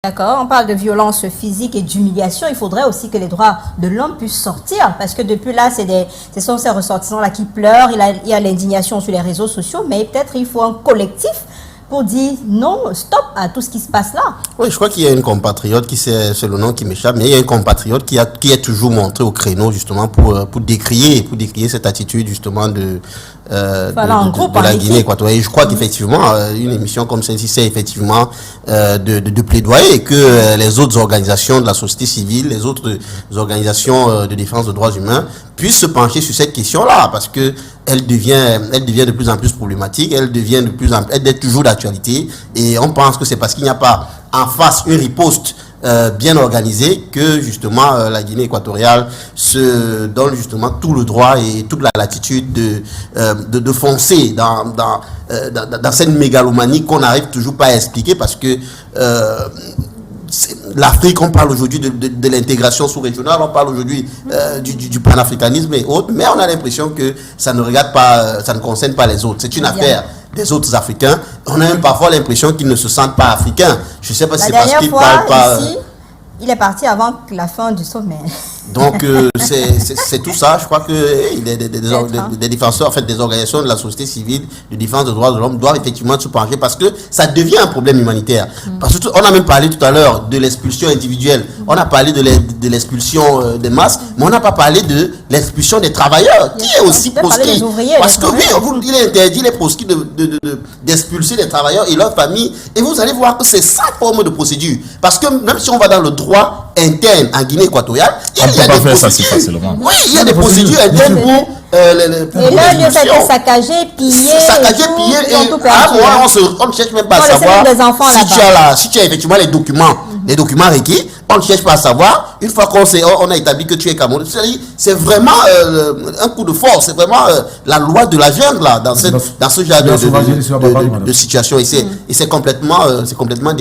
D'accord, on parle de violence physique et d'humiliation. Il faudrait aussi que les droits de l'homme puissent sortir parce que depuis là, ce sont ces ressortissants-là qui pleurent. Il y a l'indignation sur les réseaux sociaux, mais peut-être il faut un collectif pour dire non, stop à tout ce qui se passe là. Oui, je crois qu'il y a une compatriote c'est le nom qui m'échappe, mais il y a une compatriote qui est toujours montrée au créneau justement pour décrier cette attitude justement de la Guinée équatoriale. Et je crois qu'effectivement, une émission comme celle-ci, c'est effectivement de plaidoyer que les autres organisations de la société civile, les autres organisations de défense des droits humains puissent se pencher sur cette question-là, parce que elle devient de plus en plus problématique, elle est toujours d'actualité, et on pense que c'est parce qu'il n'y a pas en face une riposte bien organisée que justement la Guinée équatoriale se donne justement tout le droit et toute la latitude de foncer dans cette mégalomanie qu'on n'arrive toujours pas à expliquer, parce que l'Afrique, on parle aujourd'hui de l'intégration sous-régionale, on parle aujourd'hui du panafricanisme et autres, mais on a l'impression que ça ne regarde pas, ça ne concerne pas les autres. C'est une affaire des autres Africains. On a même parfois l'impression qu'ils ne se sentent pas africains. Je ne sais pas si c'est parce qu'ils parlent pas... Ici, il est parti avant la fin du sommet. Donc, c'est tout ça. Je crois que des défenseurs, en fait, des organisations de la société civile de défense des droits de l'homme doivent effectivement se pencher, parce que ça devient un problème humanitaire. Parce qu'on a même parlé tout à l'heure de l'expulsion individuelle. On a parlé de l'expulsion des masses, mais on n'a pas parlé de l'expulsion des travailleurs, qui est aussi proscrit. Parce que oui, il est interdit, il est proscrit d'expulser les travailleurs et leurs familles. Et vous allez voir que c'est sa forme de procédure. Parce que même si on va dans le droit interne en Guinée équatoriale, il y a des procédures. Oui, il y a des procédures internes pour et là, lieu ça a été saccagé, pillé. Et à moi, on ne cherche même pas à savoir si tu as effectivement les documents requis. On ne cherche pas à savoir. Une fois qu'on a établi que tu es Camerounais, c'est vraiment un coup de force. C'est vraiment la loi de la jungle là, dans ce genre de situation. Et c'est complètement